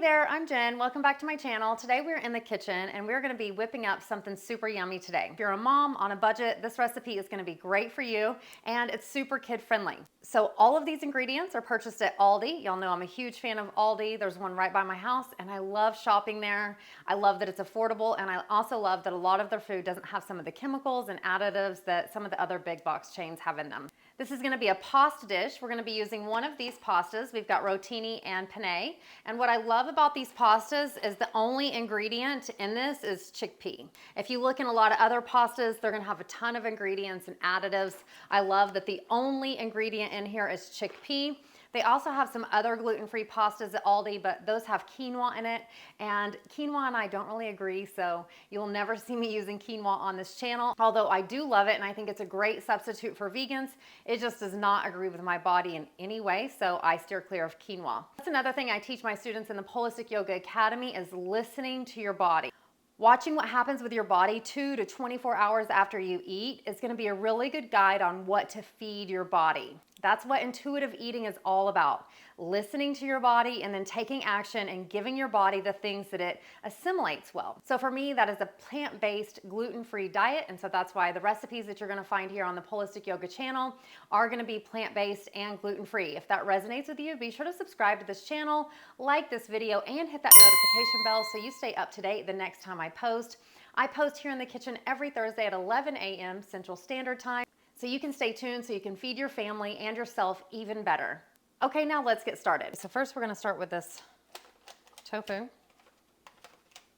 there, I'm Jen. Welcome back to my channel. Today we're in the kitchen and we're gonna be whipping up something super yummy today. If you're a mom on a budget, this recipe is gonna be great for you and it's super kid friendly. So all of these ingredients are purchased at Aldi. Y'all know I'm a huge fan of Aldi. There's one right by my house and I love shopping there. I love that it's affordable and I also love that a lot of their food doesn't have some of the chemicals and additives that some of the other big box chains have in them. This is gonna be a pasta dish. We're gonna be using one of these pastas. We've got rotini and penne. And what I love about these pastas is the only ingredient in this is chickpea. If you look in a lot of other pastas, they're gonna have a ton of ingredients and additives. I love that the only ingredient in here is chickpea. They also have some other gluten-free pastas at Aldi, but those have quinoa in it. And quinoa and I don't really agree, so you'll never see me using quinoa on this channel. Although I do love it and I think it's a great substitute for vegans, it just does not agree with my body in any way, so I steer clear of quinoa. That's another thing I teach my students in the Polistic Yoga Academy is listening to your body. Watching what happens with your body 2 to 24 hours after you eat is going to be a really good guide on what to feed your body. That's what intuitive eating is all about. Listening to your body and then taking action and giving your body the things that it assimilates well. So for me, that is a plant-based, gluten-free diet. And so that's why the recipes that you're going to find here on the Polistic Yoga channel are going to be plant-based and gluten-free. If that resonates with you, be sure to subscribe to this channel, like this video, and hit that notification bell so you stay up to date the next time I post. I post here in the kitchen every Thursday at 11 a.m. Central Standard Time. So you can stay tuned so you can feed your family and yourself even better. Okay, now let's get started. So first we're gonna start with this tofu.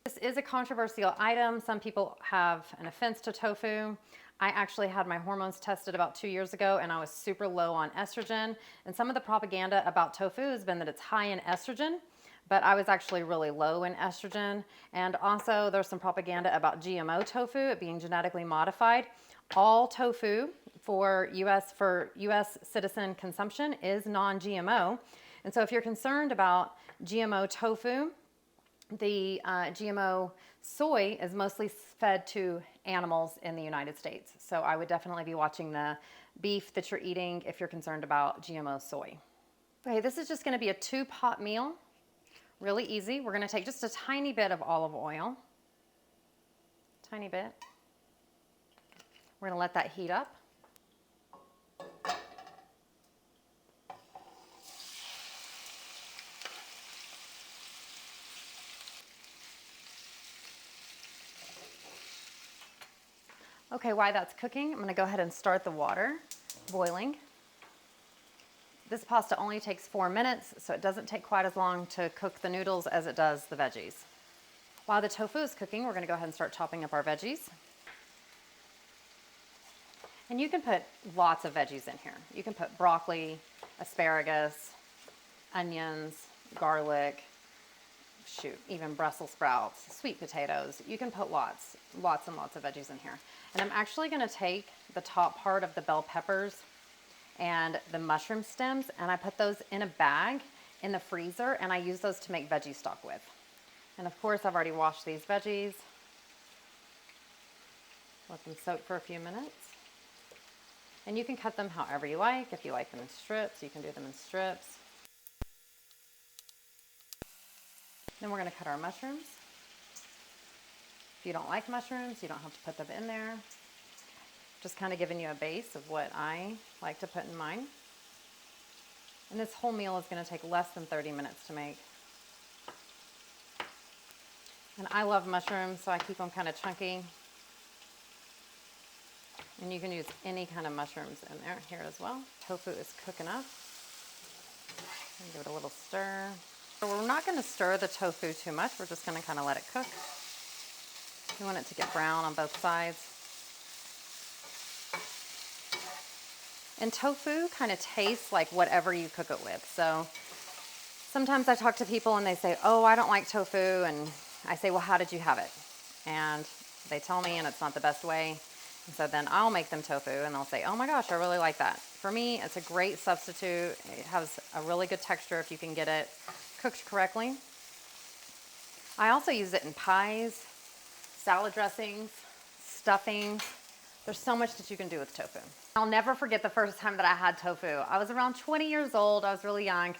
This is a controversial item. Some people have an offense to tofu. I actually had my hormones tested about 2 years ago and I was super low on estrogen. And some of the propaganda about tofu has been that it's high in estrogen, but I was actually really low in estrogen. And also there's some propaganda about GMO tofu, it being genetically modified. All tofu for US citizen consumption is non-GMO. And so if you're concerned about GMO tofu, the GMO soy is mostly fed to animals in the United States. So I would definitely be watching the beef that you're eating if you're concerned about GMO soy. Okay, this is just gonna be a 2-pot meal. Really easy. We're gonna take just a tiny bit of olive oil. Tiny bit. We're gonna let that heat up. Okay, while that's cooking, I'm gonna go ahead and start the water boiling. This pasta only takes 4 minutes, so it doesn't take quite as long to cook the noodles as it does the veggies. While the tofu is cooking, we're gonna go ahead and start chopping up our veggies. And you can put lots of veggies in here. You can put broccoli, asparagus, onions, garlic, even Brussels sprouts, sweet potatoes. You can put lots and lots of veggies in here. And I'm actually gonna take the top part of the bell peppers and the mushroom stems and I put those in a bag in the freezer and I use those to make veggie stock with. And of course, I've already washed these veggies. Let them soak for a few minutes. And you can cut them however you like. If you like them in strips, you can do them in strips. Then we're gonna cut our mushrooms. If you don't like mushrooms, you don't have to put them in there. Just kind of giving you a base of what I like to put in mine. And this whole meal is gonna take less than 30 minutes to make. And I love mushrooms, so I keep them kind of chunky. And you can use any kind of mushrooms in there here as well. Tofu is cooking up. Give it a little stir. So we're not going to stir the tofu too much. We're just going to kind of let it cook. You want it to get brown on both sides. And tofu kind of tastes like whatever you cook it with. So sometimes I talk to people and they say, oh, I don't like tofu. And I say, well, how did you have it? And they tell me, and it's not the best way. And so then I'll make them tofu and they'll say, oh my gosh, I really like that. For me, it's a great substitute. It has a really good texture if you can get it cooked correctly. I also use it in pies, salad dressings, stuffings. There's so much that you can do with tofu. I'll never forget the first time that I had tofu. I was around 20 years old. I was really young.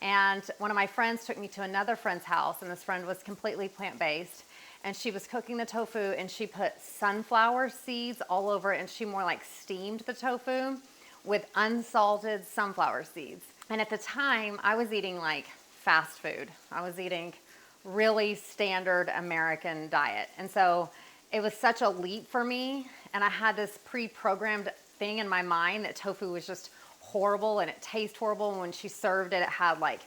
And one of my friends took me to another friend's house, and this friend was completely plant-based. And she was cooking the tofu, and she put sunflower seeds all over it, and she more like steamed the tofu with unsalted sunflower seeds. And at the time, I was eating like fast food. I was eating really standard American diet. And so it was such a leap for me. And I had this pre-programmed thing in my mind that tofu was just horrible and it tastes horrible. And when she served it, it had like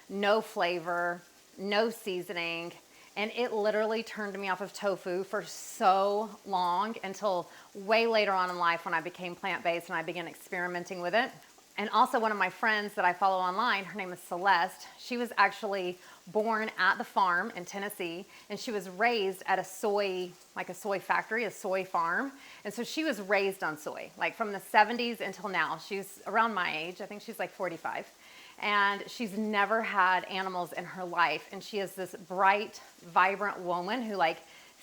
no flavor, no seasoning. And it literally turned me off of tofu for so long until way later on in life when I became plant-based and I began experimenting with it. And also one of my friends that I follow online, her name is Celeste. She was actually born at the farm in Tennessee, and she was raised at a soy factory, a soy farm. And so she was raised on soy, like from the 70s until now. She's around my age. I think she's like 45. And she's never had animals in her life. And she is this bright, vibrant woman who like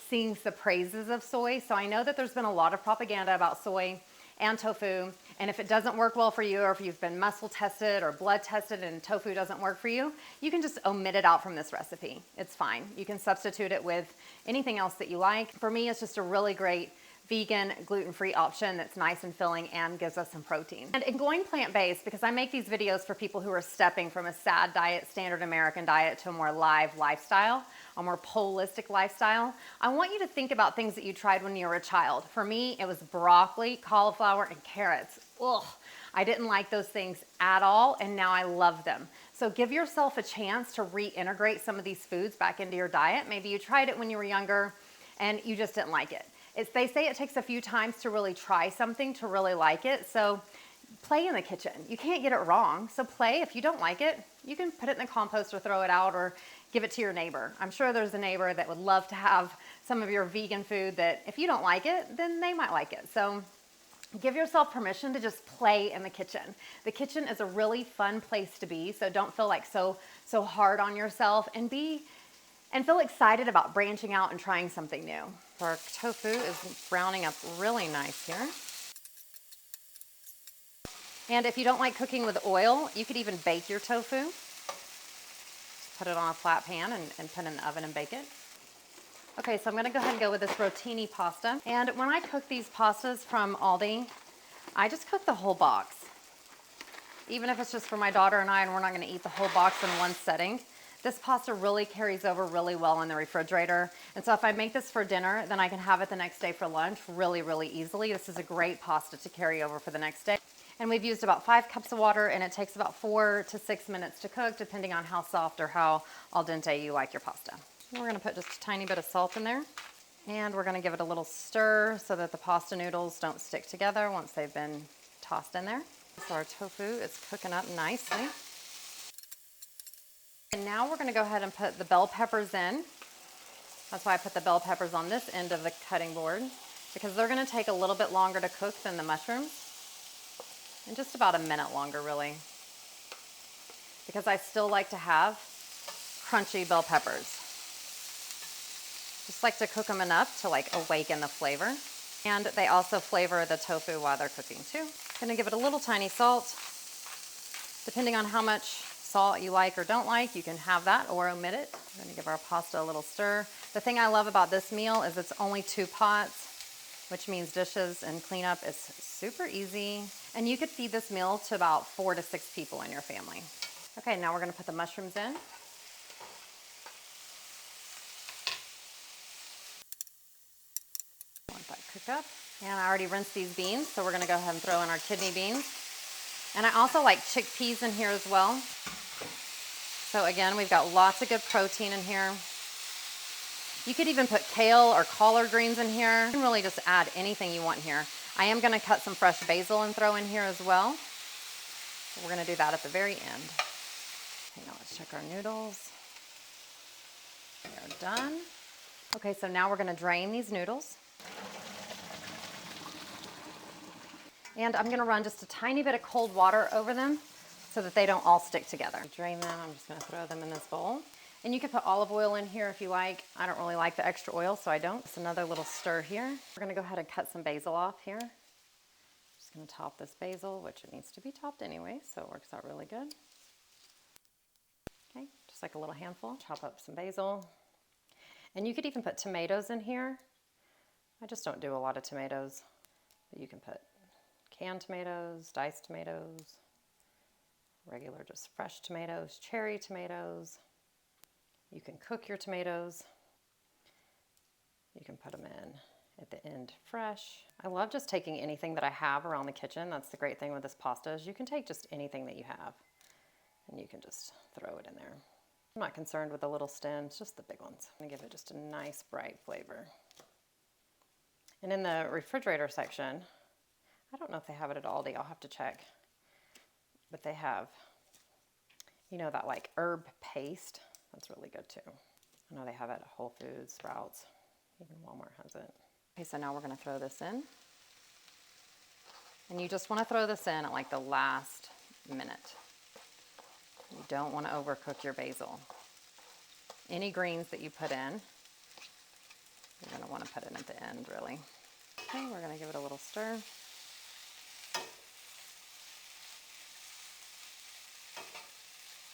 sings the praises of soy. So I know that there's been a lot of propaganda about soy and tofu. And if it doesn't work well for you, or if you've been muscle tested or blood tested and tofu doesn't work for you, you can just omit it out from this recipe. It's fine. You can substitute it with anything else that you like. For me, it's just a really great vegan, gluten-free option that's nice and filling and gives us some protein. And in going plant-based, because I make these videos for people who are stepping from a sad diet, standard American diet, to a more live lifestyle, a more holistic lifestyle, I want you to think about things that you tried when you were a child. For me, it was broccoli, cauliflower, and carrots. Ugh, I didn't like those things at all, and now I love them. So give yourself a chance to reintegrate some of these foods back into your diet. Maybe you tried it when you were younger and you just didn't like it. They say it takes a few times to really try something to really like it. So play in the kitchen. You can't get it wrong. So play. If you don't like it, you can put it in the compost or throw it out or give it to your neighbor. I'm sure there's a neighbor that would love to have some of your vegan food that if you don't like it, then they might like it. So give yourself permission to just play in the kitchen. The kitchen is a really fun place to be. So don't feel like so hard on yourself, and feel excited about branching out and trying something new. Our tofu is browning up really nice here. And if you don't like cooking with oil, you could even bake your tofu. Just put it on a flat pan and put it in the oven and bake it. Okay, so I'm gonna go ahead and go with this rotini pasta. And when I cook these pastas from Aldi, I just cook the whole box. Even if it's just for my daughter and I, and we're not gonna eat the whole box in one setting. This pasta really carries over really well in the refrigerator. And so if I make this for dinner, then I can have it the next day for lunch really, really easily. This is a great pasta to carry over for the next day. And we've used about 5 cups of water, and it takes about 4 to 6 minutes to cook, depending on how soft or how al dente you like your pasta. And we're gonna put just a tiny bit of salt in there. And we're gonna give it a little stir so that the pasta noodles don't stick together once they've been tossed in there. So our tofu is cooking up nicely. And now we're going to go ahead and put the bell peppers in. That's why I put the bell peppers on this end of the cutting board, because they're going to take a little bit longer to cook than the mushrooms, and just about a minute longer really, because I still like to have crunchy bell peppers. Just like to cook them enough to like awaken the flavor, and they also flavor the tofu while they're cooking too. Going to give it a little tiny salt, depending on how much salt you like or don't like, you can have that or omit it. We're going to give our pasta a little stir. The thing I love about this meal is it's only 2 pots, which means dishes and cleanup is super easy. And you could feed this meal to about 4 to 6 people in your family. Okay, now we're going to put the mushrooms in. Let that cook up. And I already rinsed these beans, so we're going to go ahead and throw in our kidney beans. And I also like chickpeas in here as well. So again, we've got lots of good protein in here. You could even put kale or collard greens in here. You can really just add anything you want here. I am going to cut some fresh basil and throw in here as well. We're going to do that at the very end. Okay, now let's check our noodles. They're done. Okay, so now we're going to drain these noodles. And I'm going to run just a tiny bit of cold water over them so that they don't all stick together. Drain them. I'm just going to throw them in this bowl. And you can put olive oil in here if you like. I don't really like the extra oil, so I don't. Just another little stir here. We're going to go ahead and cut some basil off here. Just going to top this basil, which it needs to be topped anyway, so it works out really good. just like a little handful. Chop up some basil. And you could even put tomatoes in here. I just don't do a lot of tomatoes, but you can put canned tomatoes, diced tomatoes, regular just fresh tomatoes, cherry tomatoes. You can cook your tomatoes. You can put them in at the end fresh. I love just taking anything that I have around the kitchen. That's the great thing with this pasta is you can take just anything that you have and you can just throw it in there. I'm not concerned with the little stems, just the big ones. I'm gonna give it just a nice bright flavor. And in the refrigerator section, I don't know if they have it at Aldi, I'll have to check. But they have, you know, that like herb paste. That's really good too. I know they have it at Whole Foods, Sprouts, even Walmart has it. Okay, so now we're gonna throw this in. And you just wanna throw this in at like the last minute. You don't wanna overcook your basil. Any greens that you put in, you're gonna wanna put it at the end, really. Okay, we're gonna give it a little stir.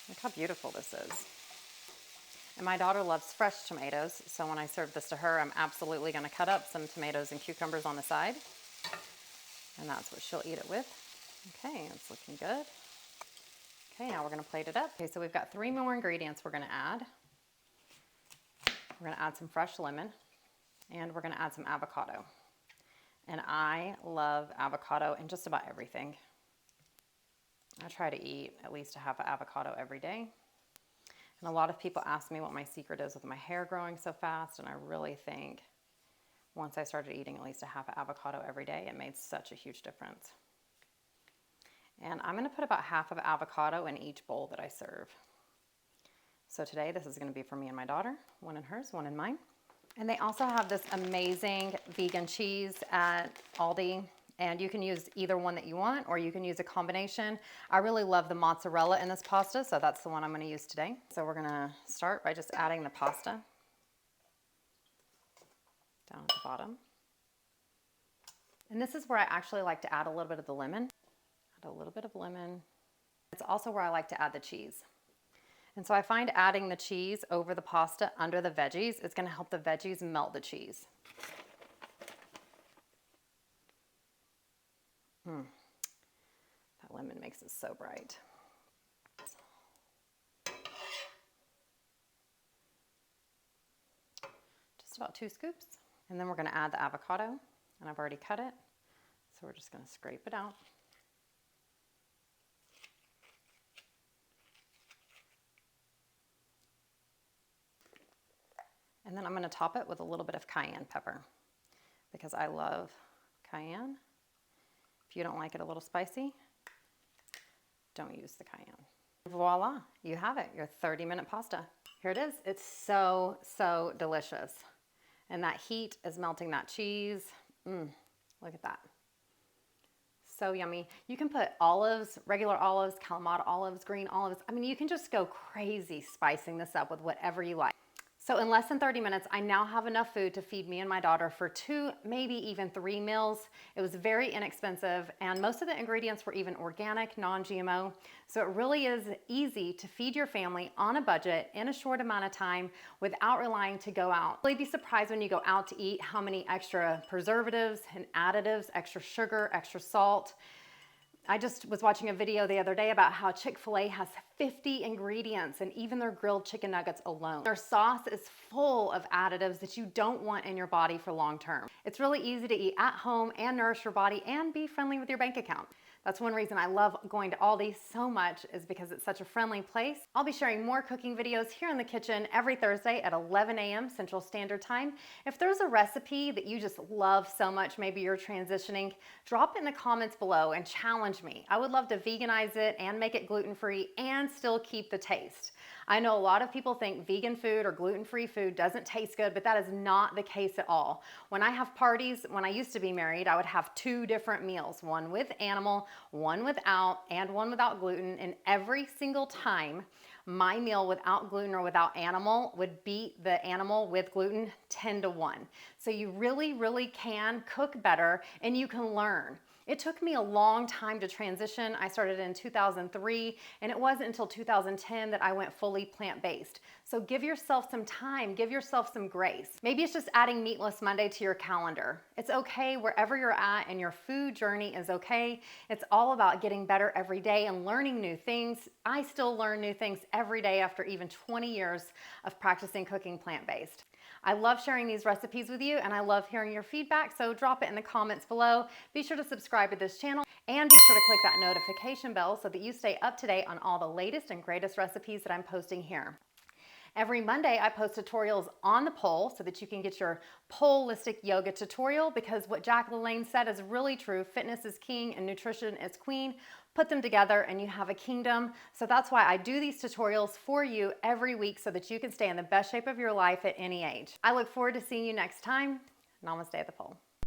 Look how beautiful this is. And my daughter loves fresh tomatoes, so when I serve this to her, I'm absolutely gonna cut up some tomatoes and cucumbers on the side. And that's what she'll eat it with. Okay, it's looking good. Okay, now we're gonna plate it up. Okay, so we've got 3 more ingredients we're gonna add. We're gonna add some fresh lemon, and we're gonna add some avocado. And I love avocado in just about everything. I try to eat at least a half an avocado every day. And a lot of people ask me what my secret is with my hair growing so fast, and I really think once I started eating at least a half an avocado every day, it made such a huge difference. And I'm gonna put about half of avocado in each bowl that I serve. So today, this is gonna be for me and my daughter, one in hers, one in mine. And they also have this amazing vegan cheese at Aldi, and you can use either one that you want, or you can use a combination. I really love the mozzarella in this pasta, so that's the one I'm gonna use today. So we're gonna start by just adding the pasta down at the bottom. And this is where I actually like to add a little bit of the lemon. Add a little bit of lemon. It's also where I like to add the cheese. And so I find adding the cheese over the pasta under the veggies is gonna help the veggies melt the cheese. That lemon makes it so bright. Just about 2 scoops. And then we're gonna add the avocado, and I've already cut it. So we're just gonna scrape it out. And then I'm gonna top it with a little bit of cayenne pepper because I love cayenne. If you don't like it a little spicy, don't use the cayenne. Voila, you have it, your 30-minute pasta. Here it is. It's so, so delicious. And that heat is melting that cheese. Look at that. So yummy. You can put olives, regular olives, Kalamata olives, green olives. I mean, you can just go crazy spicing this up with whatever you like. So in less than 30 minutes, I now have enough food to feed me and my daughter for 2, maybe even 3 meals. It was very inexpensive, and most of the ingredients were even organic, non-GMO. So it really is easy to feed your family on a budget in a short amount of time without relying to go out. You'll be surprised when you go out to eat how many extra preservatives and additives, extra sugar, extra salt. I just was watching a video the other day about how Chick-fil-A has 50 ingredients and even their grilled chicken nuggets alone. Their sauce is full of additives that you don't want in your body for long term. It's really easy to eat at home and nourish your body and be friendly with your bank account. That's one reason I love going to Aldi so much, is because it's such a friendly place. I'll be sharing more cooking videos here in the kitchen every Thursday at 11 a.m. Central Standard Time. If there's a recipe that you just love so much, maybe you're transitioning, drop it in the comments below and challenge me. I would love to veganize it and make it gluten-free and still keep the taste. I know a lot of people think vegan food or gluten-free food doesn't taste good, but that is not the case at all. When I have parties, when I used to be married, I would have 2 different meals, one with animal, one without, and one without gluten, and every single time my meal without gluten or without animal would beat the animal with gluten 10 to 1. So you really, really can cook better, and you can learn. It took me a long time to transition. I started in 2003, and it wasn't until 2010 that I went fully plant-based. So give yourself some time, give yourself some grace. Maybe it's just adding Meatless Monday to your calendar. It's okay wherever you're at, and your food journey is okay. It's all about getting better every day and learning new things. I still learn new things every day after even 20 years of practicing cooking plant-based. I love sharing these recipes with you, and I love hearing your feedback, so drop it in the comments below. Be sure to subscribe to this channel, and be sure to click that notification bell so that you stay up to date on all the latest and greatest recipes that I'm posting here. Every Monday, I post tutorials on the pole so that you can get your Polistic Yoga tutorial, because what Jack LaLanne said is really true. Fitness is king and nutrition is queen. Put them together and you have a kingdom. So that's why I do these tutorials for you every week so that you can stay in the best shape of your life at any age. I look forward to seeing you next time. Namaste at the pole.